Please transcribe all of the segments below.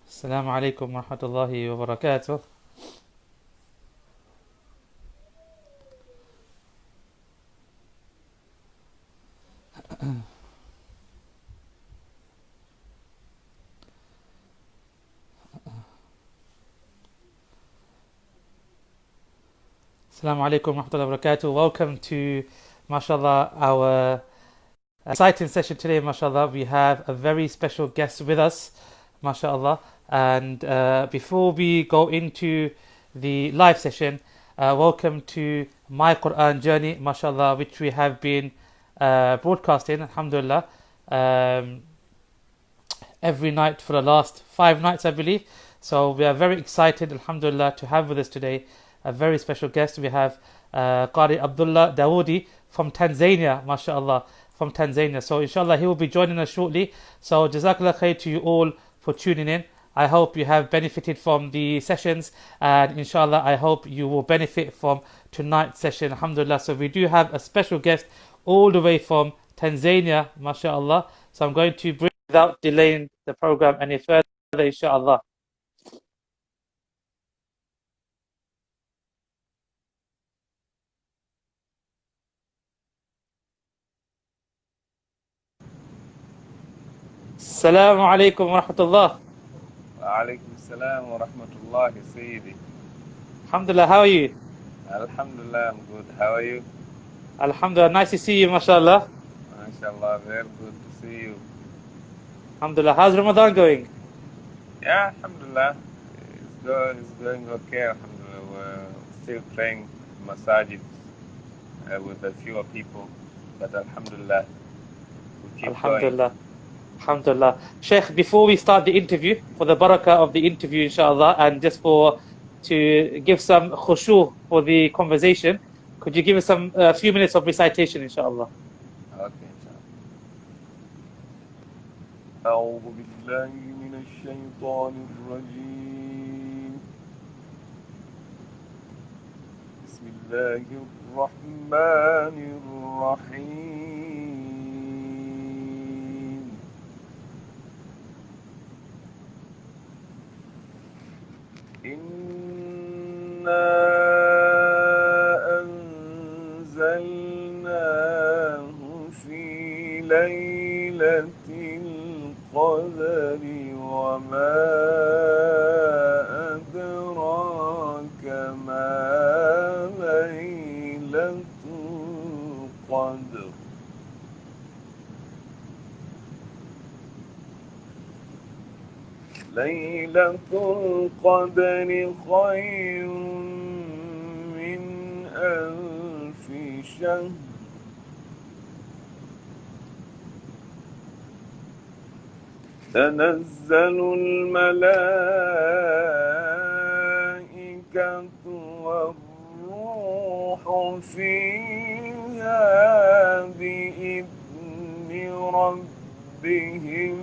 السلام عليكم ورحمة الله وبركاته. Assalamu alaikum wa rahmatullahi wa barakatuh. Welcome to, mashallah, our exciting session today, mashallah. We have a very special guest with us, mashallah. And before we go into the live session, welcome to My Quran Journey, mashallah, which we have been broadcasting, alhamdulillah, every night for the last 5 nights, I believe. So we are very excited, alhamdulillah, to have with us today a very special guest. We have Qari Abdallah Daudi from Tanzania, mashallah, from Tanzania. So inshallah he will be joining us shortly. So jazakallah khair to you all for tuning in. I hope you have benefited from the sessions, and inshallah I hope you will benefit from tonight's session, alhamdulillah. So we do have a special guest all the way from Tanzania, mashallah. So I'm going to bring, without delaying the program any further, inshallah. Assalamu alaikum wa rahmatullah. وعليكم السلام ورحمة الله سيدي. Alhamdulillah, how are you? Alhamdulillah, I'm good. How are you? Alhamdulillah, nice to see you, mashallah. MashaAllah, very good to see you. Alhamdulillah, how's Ramadan going? Yeah, Alhamdulillah. It's going okay, Alhamdulillah. We're still playing masajid with a fewer people, but Alhamdulillah, we keep Alhamdulillah. Alhamdulillah. Sheikh, before we start the interview, for the barakah of the interview, inshallah, and just to give some khushu for the conversation, could you give us a few minutes of recitation, inshallah? Okay, inshallah. أعوذ بالله من الشيطان الرجيم. بسم الله الرحمن الرحيم. إنا أنزلناه في ليلة القدر وما أدراك ما ليلة القدر. ليلة القدر خير من 1000 شهر. تنزل الملائكة والروح فيها بإذن ربهم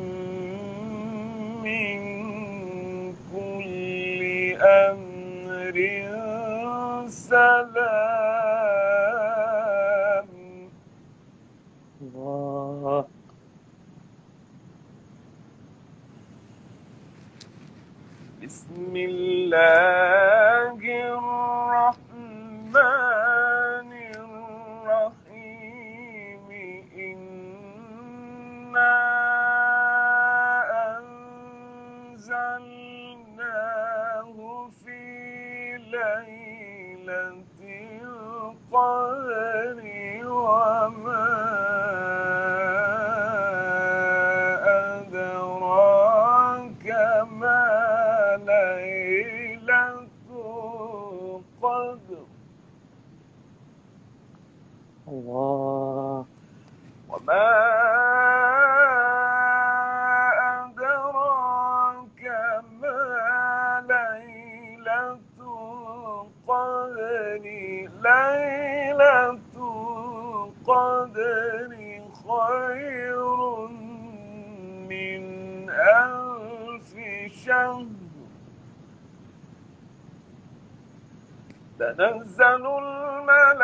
من كل أمر سلام. Allah. بسم الله الرحمن الرحيم. إنا أنزلناه في ليلة القدر وما أدراك ما ليلة القدر. Allah. وما أدراك ما ليلة القدر. ليلة الشهر تنزل الملائكة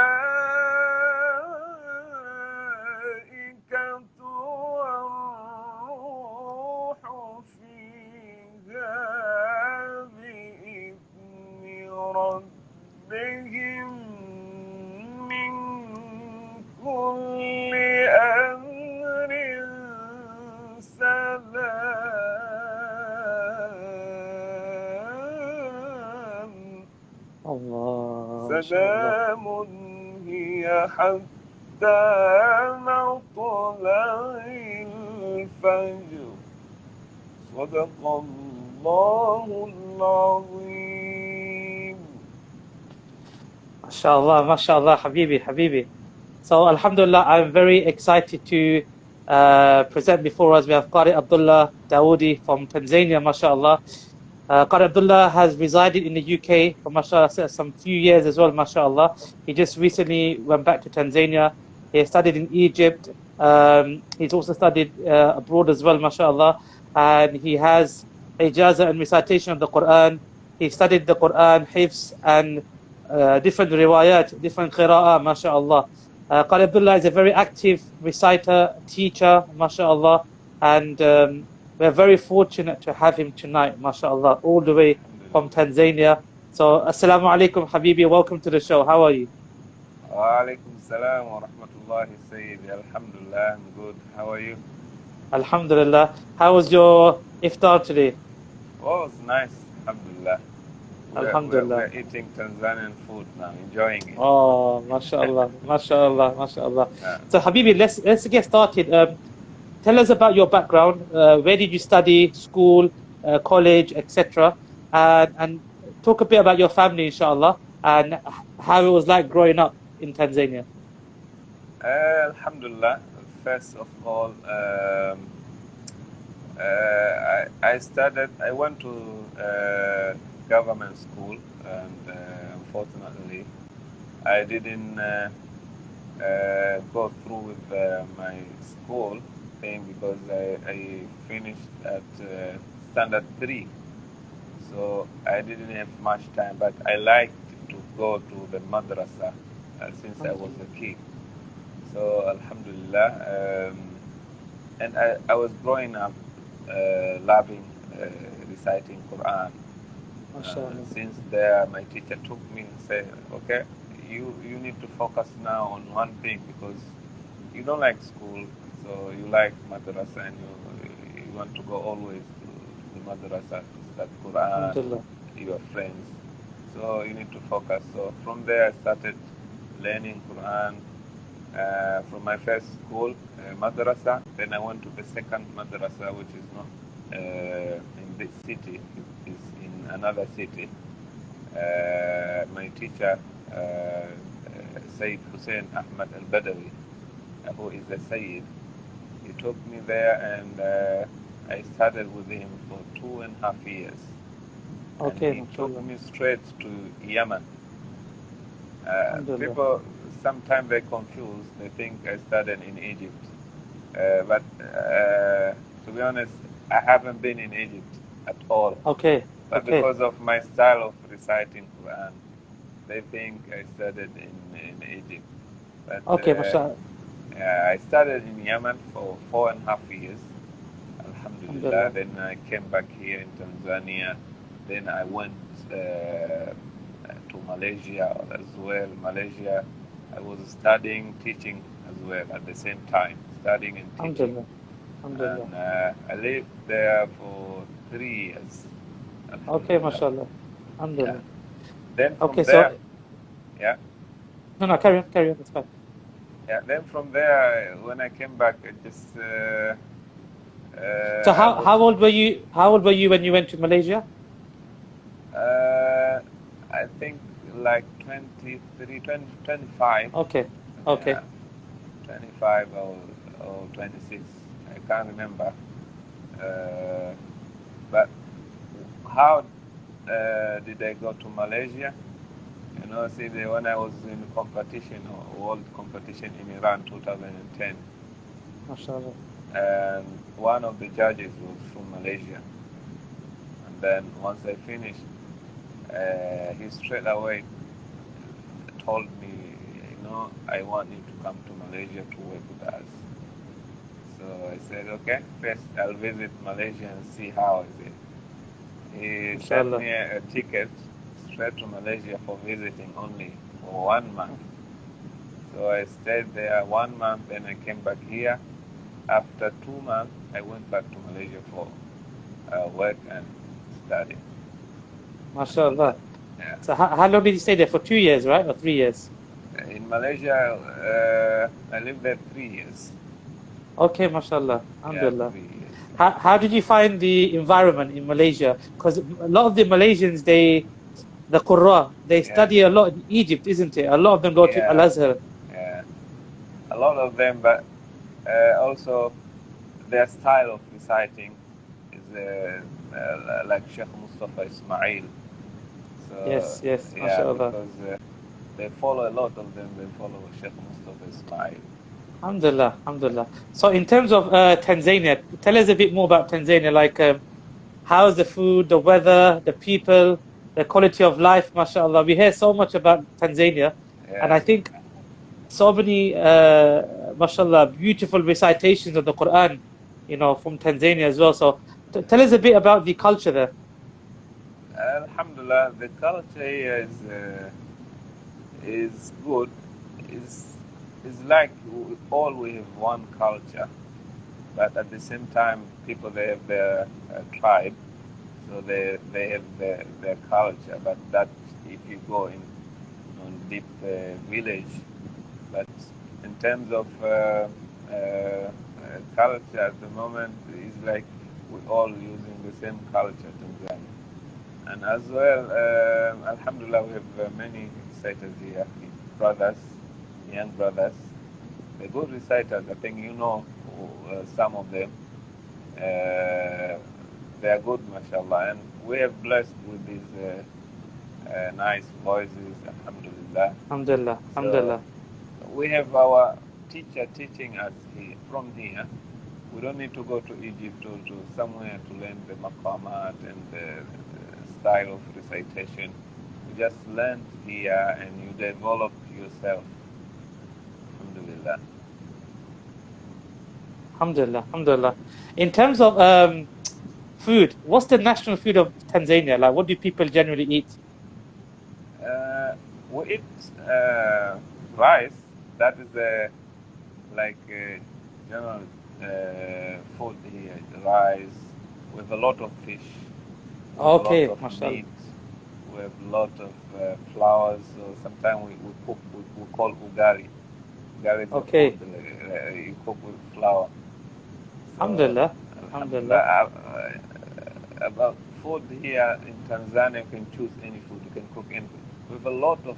والروح فيها بإذن ربهم من كل أمر سلام Allah, mashallah. سلام هي حتى مطلع الفجر صدق الله العظيم. Mashallah, mashallah, Habibi, Habibi. So, Alhamdulillah, I'm very excited to present before us. We have Qari Abdallah Daudi from Tanzania, mashallah. Qari Abdullah has resided in the UK for, mashallah, some few years as well, mashallah. He just recently went back to Tanzania. He studied in Egypt. He's also studied abroad as well, mashallah. And he has a Jasat and recitation of the Quran. He studied the Quran, Hifz, and different riwayat, different qira'ah, mashallah. Qari Abdullah is a very active reciter, teacher, mashallah. And we're very fortunate to have him tonight, mashallah, all the way from Tanzania. So, assalamu alaikum, Habibi. Welcome to the show. How are you? Wa alaikum salam wa rahmatullahi sayyidi. Alhamdulillah, I'm good. How are you? Alhamdulillah. How was your iftar today? Oh, it's nice. Alhamdulillah. Alhamdulillah. We're eating Tanzanian food now, enjoying it. Oh, mashallah, mashallah, mashallah. Yeah. So, Habibi, let's get started. Tell us about your background. Where did you study, school, college, etc., and talk a bit about your family, inshallah, and how it was like growing up in Tanzania. Alhamdulillah. First of all, I went to government school, and unfortunately, I didn't go through with my school thing because I finished at standard 3. So I didn't have much time, but I liked to go to the madrasa since I was a kid. So Alhamdulillah, and I was growing up loving reciting Quran. Since there, my teacher took me and said, okay, you need to focus now on one thing because you don't like school, so you like madrasa and you want to go always to the madrasa to study Quran, your friends. So you need to focus. So from there I started learning Quran from my first school, madrasa. Then I went to the second madrasa, which is not in this city, it is in another city. My teacher, Sayyid Hussein Ahmad al-Badawi, who is a Sayyid, he took me there and I started with him for 2.5 years. Okay, and he took me straight to Yemen. People sometimes they confused, they think I started in Egypt. But to be honest, I haven't been in Egypt at all. Okay. But because of my style of reciting Quran, they think I started in Egypt. But, okay, mashallah. I started in Yemen for 4.5 years. Alhamdulillah. Then I came back here in Tanzania. Then I went to Malaysia as well. Malaysia, I was studying, teaching as well at the same time, studying and teaching. And I lived there for 3 years. Okay, mashallah. Alhamdulillah. Yeah. Then from okay, there, so yeah. No, carry on, it's fine. Yeah, then from there, when I came back, I just. So how old were you? How old were you when you went to Malaysia? I think like 23, 25. Okay. Okay. Yeah, 25 or 26. I can't remember. But how did I go to Malaysia? You know, see, when I was in competition, world competition in Iran, 2010. MashaAllah. And one of the judges was from Malaysia. And then once I finished, he straight away told me, I want you to come to Malaysia to work with us. So I said, okay, first I'll visit Malaysia and see how is it. He sent me a ticket straight to Malaysia for visiting only for 1 month. So I stayed there 1 month, then I came back here. After 2 months, I went back to Malaysia for work and study. MashaAllah. Yeah. So how long did you stay there? For 2 years, right? Or 3 years? In Malaysia, I lived there 3 years. Okay, MashaAllah. Alhamdulillah. Yeah, 3 years. How did you find the environment in Malaysia? Because a lot of the Malaysians, the Qurra, they study a lot in Egypt, isn't it? A lot of them go to Al-Azhar. Yeah, a lot of them, but also their style of reciting is like Sheikh Mustafa Ismail. So, yes, yeah, MashaAllah. because they follow, a lot of them, they follow Sheikh Mustafa Ismail. Alhamdulillah, alhamdulillah. So in terms of Tanzania, tell us a bit more about Tanzania, like how's the food, the weather, the people, the quality of life, mashallah. We hear so much about Tanzania, and I think so many, mashallah, beautiful recitations of the Quran, from Tanzania as well. So tell us a bit about the culture there. Alhamdulillah, the culture here is good. It's like we have one culture, but at the same time, people, they have their tribe, so they have their culture. But that, if you go in deep village, but in terms of culture at the moment, it's like we're all using the same culture, Tanzania. And as well, alhamdulillah, we have many reciters here, brothers, young brothers. They're good reciters. I think some of them. They are good, mashallah. And we are blessed with these nice voices, alhamdulillah. Alhamdulillah, alhamdulillah. So we have our teacher teaching us from here. We don't need to go to Egypt or to somewhere to learn the maqamat and the style of recitation. You just learn here and you develop yourself. Alhamdulillah. Alhamdulillah, alhamdulillah. In terms of food, what's the national food of Tanzania? Like, what do people generally eat? We eat rice. That is general food here. Rice with a lot of fish. Okay, a lot of mashallah. meat. We have a lot of flours. So sometimes we cook. We call ugari. Ugari is okay. Food, you cook with flour. So, alhamdulillah. Alhamdulillah. About food here in Tanzania, you can choose any food. You can cook anything. We have a lot of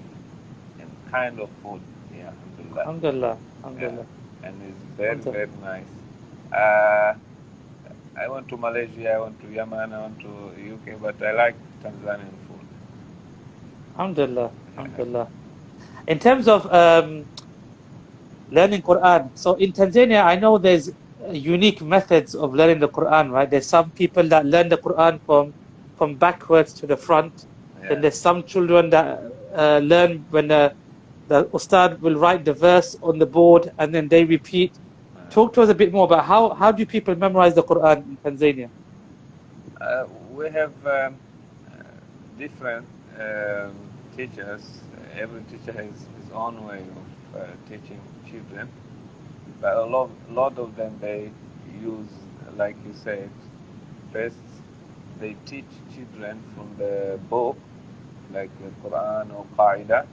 kind of food here. Alhamdulillah. Alhamdulillah. Alhamdulillah. Yeah. And it's very, very nice. I went to Malaysia, I went to Yemen, I went to UK, but I like Tanzanian food. Alhamdulillah. Alhamdulillah. In terms of learning Quran, so in Tanzania, I know there's unique methods of learning the Quran, right? There's some people that learn the Quran from backwards to the front. Yeah. And there's some children that learn when the Ustad will write the verse on the board and then they repeat. Talk to us a bit more about how do people memorize the Quran in Tanzania? We have different teachers. Every teacher has his own way of teaching children. But a lot of them, they use, like you said, first they teach children from the book, like the Quran or Qaida.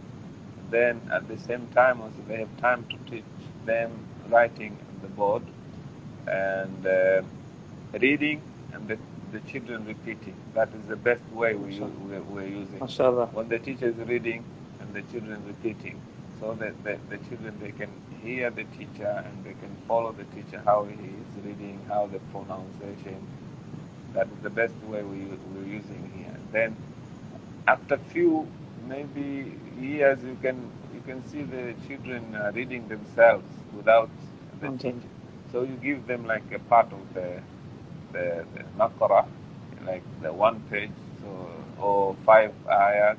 Then at the same time also they have time to teach them writing on the board and reading, and the children repeating. That is the best way we're using. MashaAllah. When the teacher is reading and the children repeating, so that the children, they can hear the teacher and they can follow the teacher, how he is reading, how the pronunciation. That is the best way we're using here. Then after few maybe years, you can see the children reading themselves without the teacher. So you give them like a part of the Naqra, like the one page, so or 5 ayat,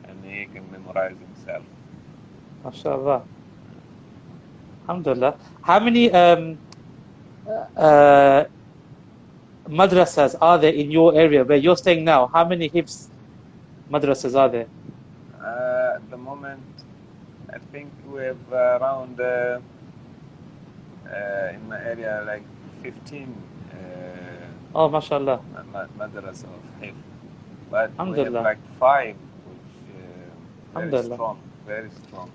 and he can memorize himself. MashaAllah. Alhamdulillah. How many madrasas are there in your area where you're staying now? How many Hifz madrasas are there? At the moment, I think we have around in my area like 15 Oh, MashaAllah. madrasa of hifz, but we have Alhamdulillah. like 5 which very Alhamdulillah. strong, very strong.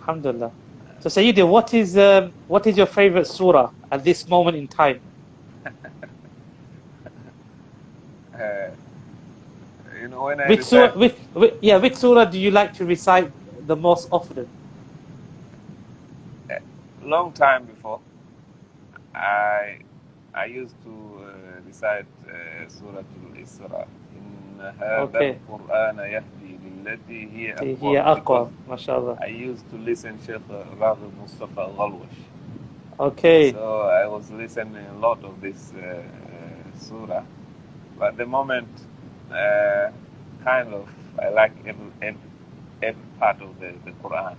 Alhamdulillah. So Sayyidi, what is your favorite surah at this moment in time? You know, when I Which surah, recite, which surah do you like to recite the most often? long time before, I used to recite Surah Al-Isra. إن هذا Okay. القرآن يهدي للتي هي هي أقوم, because أقوى. MashaAllah. I used to listen Sheikh Raghib Mustafa Ghalwash. Okay. So I was listening a lot of this surah. But at the moment, kind of, I like every part of the Quran,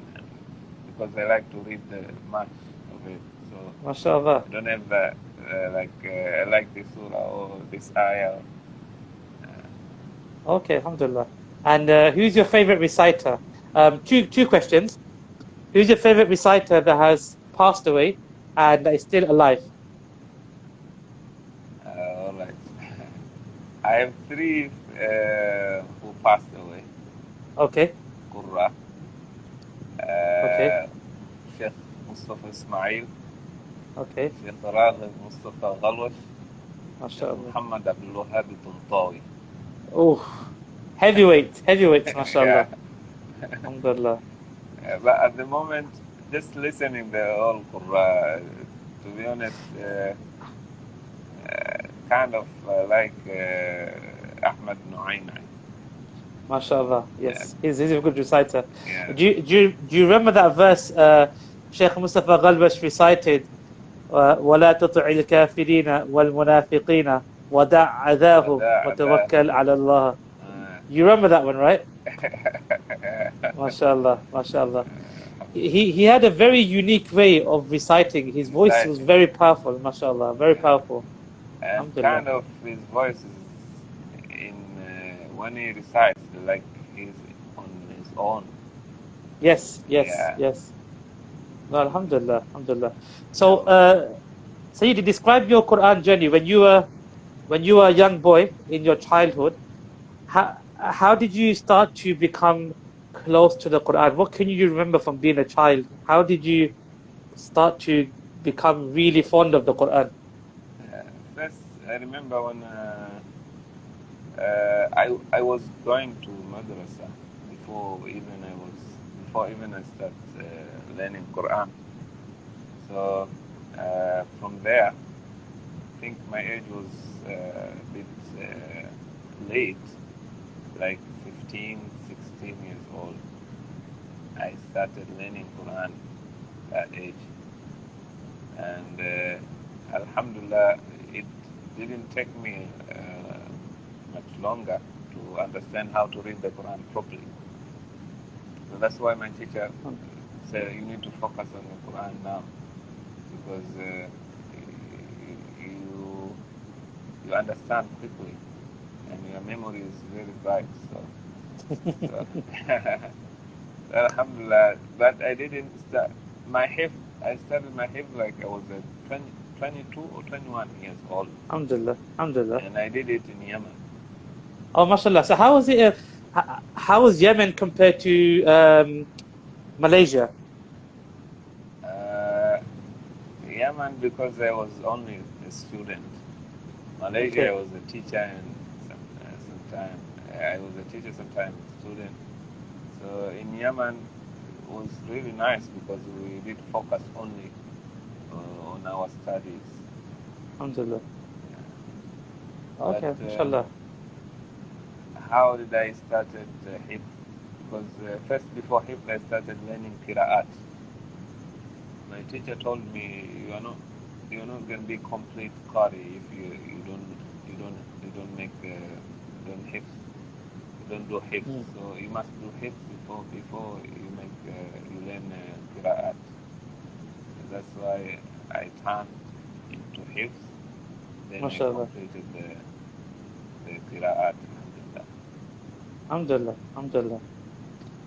because I like to read much of it. So MashaAllah. I don't have that, I like this surah or this ayah. Okay, Alhamdulillah. And who's your favorite reciter? Two questions. Who's your favorite reciter that has passed away and that is still alive? All right. I have 3 who passed away. Okay. Qurra, Okay. Sheikh Mustafa Ismail, Okay. Sheikh Raghib Mustafa Ghalwash, Sheikh MashaAllah. Muhammad Abdul Wahab Tantawi. Oh, heavyweights, MashaAllah. Yeah. Alhamdulillah. But at the moment, just listening the whole Qur'an, to be honest, kind of like Ahmad Nu'aymi. MashaAllah. Yes, he's a good reciter. Yeah. Do you remember that verse Sheikh Mustafa Ghalwash recited? ولا تطع الكافرين والمنافقين ودع عذاهم وتوكل على الله. You remember that one, right? MashaAllah, MashaAllah. He had a very unique way of reciting. His voice was very powerful, MashaAllah, very powerful. And kind of his voice is in when he recites, like he's on his own. Yes. Yeah. No, Alhamdulillah, Alhamdulillah. So, Sayyidi, describe your Quran journey when you were a young boy in your childhood. How did you start to become close to the Quran? What can you remember from being a child? How did you start to become really fond of the Quran? First, I remember when I was going to madrasa before even I start learning Quran. So from there, I think my age was a bit late, like 15, 16 years old. I started learning Quran that age. And Alhamdulillah, it didn't take me much longer to understand how to read the Quran properly. So that's why my teacher said you need to focus on the Quran now, because you understand quickly and your memory is very bright. So Alhamdulillah, but I didn't start my hifz. I started my hifz like I was 22 or 21 years old. Alhamdulillah, Alhamdulillah. And I did it in Yemen. Oh, mashallah. So how was it? How was Yemen compared to Malaysia? Yemen, because I was only a student. Malaysia, I was a teacher, and sometimes I was a teacher, sometimes a student. So in Yemen, it was really nice because we did focus only on our studies. Alhamdulillah. Yeah. Okay, mashallah. How did I started hifz? Because first, before hifz, I started learning Qira'at. My teacher told me you're not going to be complete Qari if you don't make don't hifz, you don't do hifz. So you must do hifz before you make you learn qira'at. That's why I turned into hifz. Then MashaAllah. I completed the qira'at. Alhamdulillah. Alhamdulillah.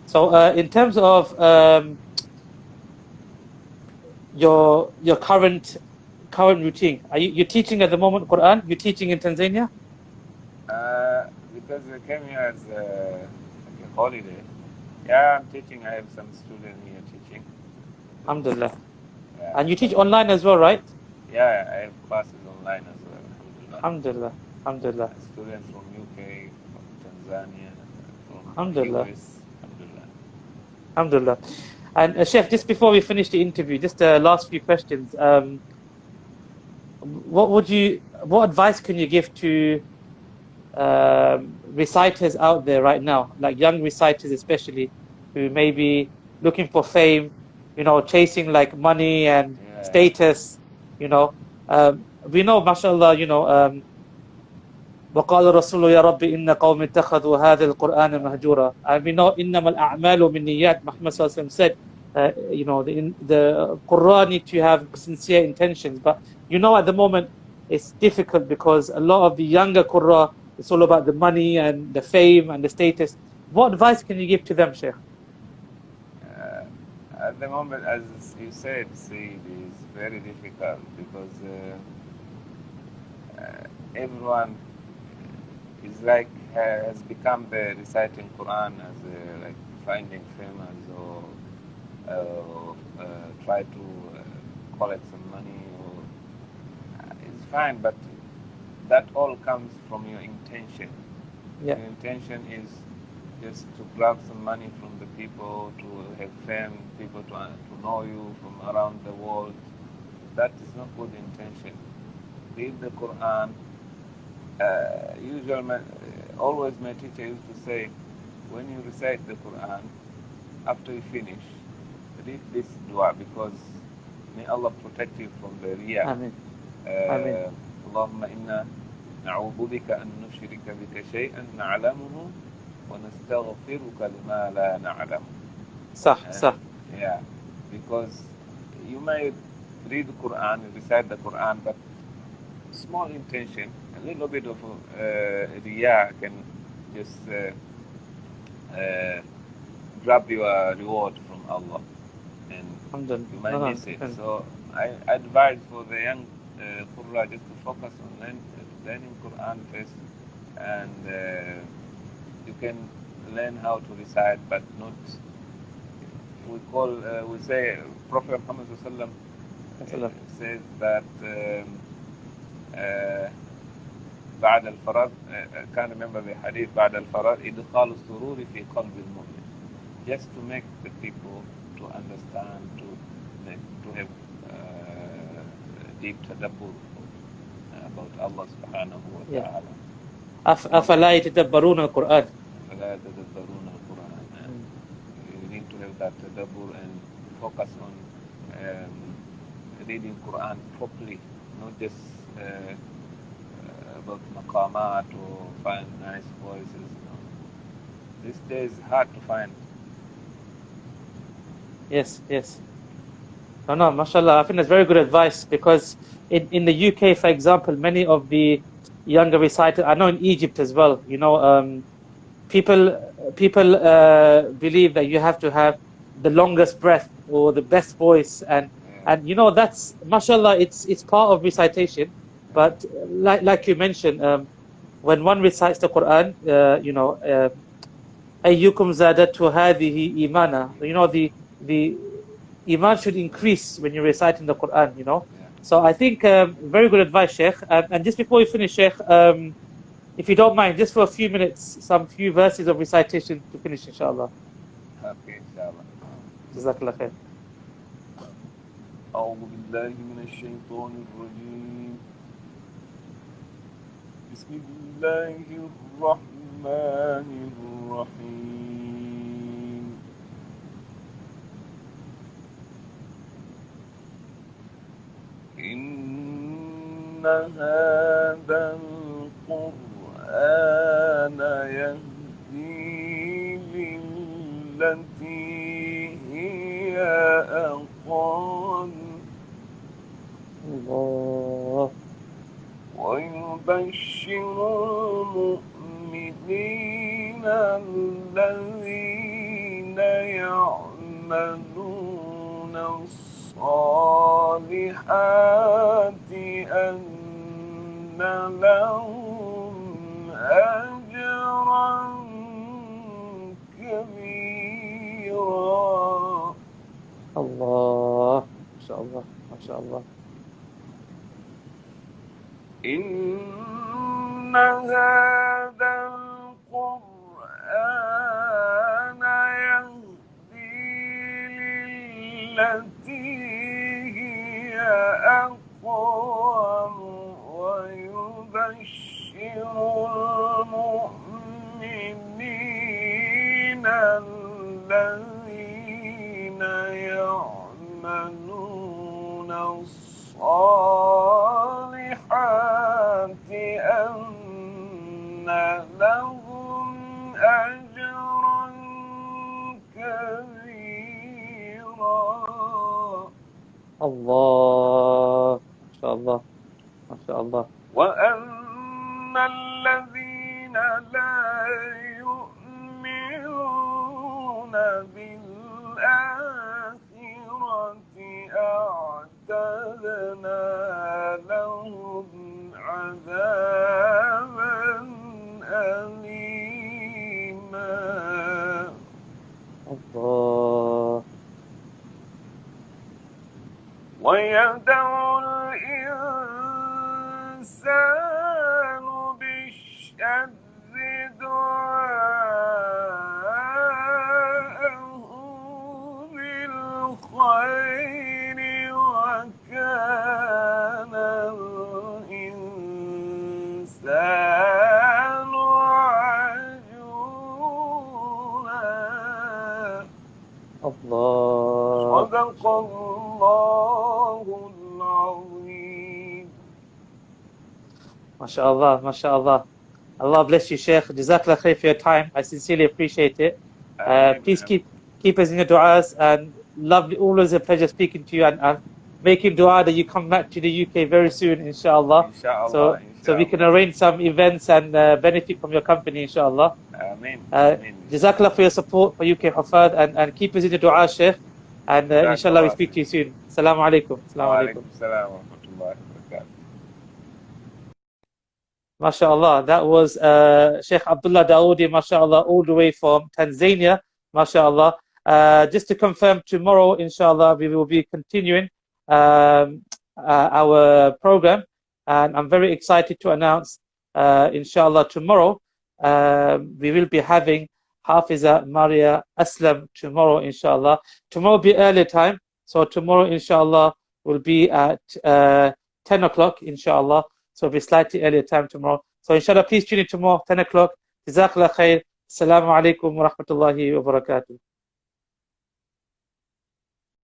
So in terms of your current routine, you're teaching at the moment Quran? You're teaching in Tanzania? Because I came here as like a holiday. Yeah, I'm teaching. I have some students here teaching. Alhamdulillah. Yeah. And you teach online as well, right? Yeah, I have classes online as well. Alhamdulillah. Alhamdulillah. Students from UK, from Tanzania, from Alhamdulillah. US. Alhamdulillah. Alhamdulillah. And Sheikh, just before we finish the interview, just the last few questions. What advice can you give to reciters out there right now, like young reciters especially, who may be looking for fame, chasing like money and status, we know, mashallah, وقال الرسول يا رب إن قوم اتخذوا هذا القرآن مهجورا. And we know إنما الأعمال بالنيات. Muhammad sallallahu alaihi wasallam said, the Quran need to have sincere intentions, but at the moment it's difficult because a lot of the younger Qurra, it's all about the money and the fame and the status. What advice can you give to them, Sheikh? At the moment, as you said, see, it is very difficult because everyone is like has become the reciting Quran as like finding famous or try to collect some money. It's fine, but that all comes from your intention. Yeah. Your intention is just to grab some money from the people, to have fame, people to know you from around the world. That is not good intention. Read the Quran. Always my teacher used to say, when you recite the Quran, after you finish, read this dua because may Allah protect you from the riyah. Amen. Amen. اللهم إنا نعوذ بك أن نشرك بك شيئا نعلمه ونستغفرك لما لا نعلم. صح. Yeah, because you may read the Quran, recite the Quran, but small intention, a little bit of riyah can just grab your reward from Allah, and you might miss it. So I advise for the young Qurra just to focus on learning Quran first, and you can learn how to recite, but not. We say Prophet Muhammad says that بعد الفراغ can't remember the hadith بعد الفراغ إدخال السرور في قلب المؤمن, just to make the people to understand, to have deep tadabbur about Allah subhanahu wa ta'ala. أفلا يتدبرون القرآن. أفلا يتدبرون القرآن. You need to have that tadabbur and focus on reading Quran properly, not just about maqamat or find nice voices. These days hard to find. Yes. No, mashallah, I think that's very good advice, because in the UK, for example, many of the younger reciters, I know in Egypt as well, people believe that you have to have the longest breath or the best voice, and that's, mashallah, it's part of recitation, but like you mentioned, when one recites the Quran, ayyukum zadatu hadhihi imana, the iman should increase when you're reciting the Quran, So I think very good advice, Sheikh. And just before we finish, Sheikh, if you don't mind, just for a few minutes, some few verses of recitation to finish, inshallah. Okay, inshallah. Jazakallah khair. أعوذ بالله من الشيطان الرجيم. بسم الله الرحمن الرحيم. إن هذا القرآن يهدي للتي هي أقوم الله ويبشر المؤمنين الذين يعملون الصالحات أن لهم أجرا كبيرا. الله ما شاء الله ما شاء الله. إن هذا القرآن يهدي للتي هي أقوم ويبشر المؤمنين الذين يعملون الصالحات أن لهم أجرا كبيرا. الله ما شاء الله ما شاء الله. وأما الذين لا يؤمنون بالآخرة أعتدنا لهم عذابا أليما. الله ويدعو الإنسان بالشر دعاءه بالخير وكان الإنسان عجولا. الله صدق الله العظيم. MashaAllah, MashaAllah. Allah bless you, Sheikh. Jazakallah khair for your time. I sincerely appreciate it. Please keep us in your du'as, and lovely, always a pleasure speaking to you, and making dua that you come back to the UK very soon, inshallah. So we can arrange some events and benefit from your company, inshallah. Ameen. Jazakallah for your support for UK Huffadh, and keep us in your dua, Sheikh. And inshallah we speak to you soon. Assalamu alaikum. Assalamu alaikum. Assalamu wa rahmatullahi wa barakatuh. MashaAllah, that was Sheikh Abdallah Daudi, MashaAllah, all the way from Tanzania, MashaAllah. Just to confirm, tomorrow, inshallah, we will be continuing our program, and I'm very excited to announce, inshallah, tomorrow we will be having Hafiza Maria Aslam tomorrow, inshallah. Tomorrow will be early time, so tomorrow, inshallah, will be at 10 o'clock, inshallah. So it'll be slightly earlier time tomorrow. So inshallah, please tune in tomorrow, 10 o'clock. Jazakallah khair. Assalamu alaikum wa rahmatullahi wa barakatuh.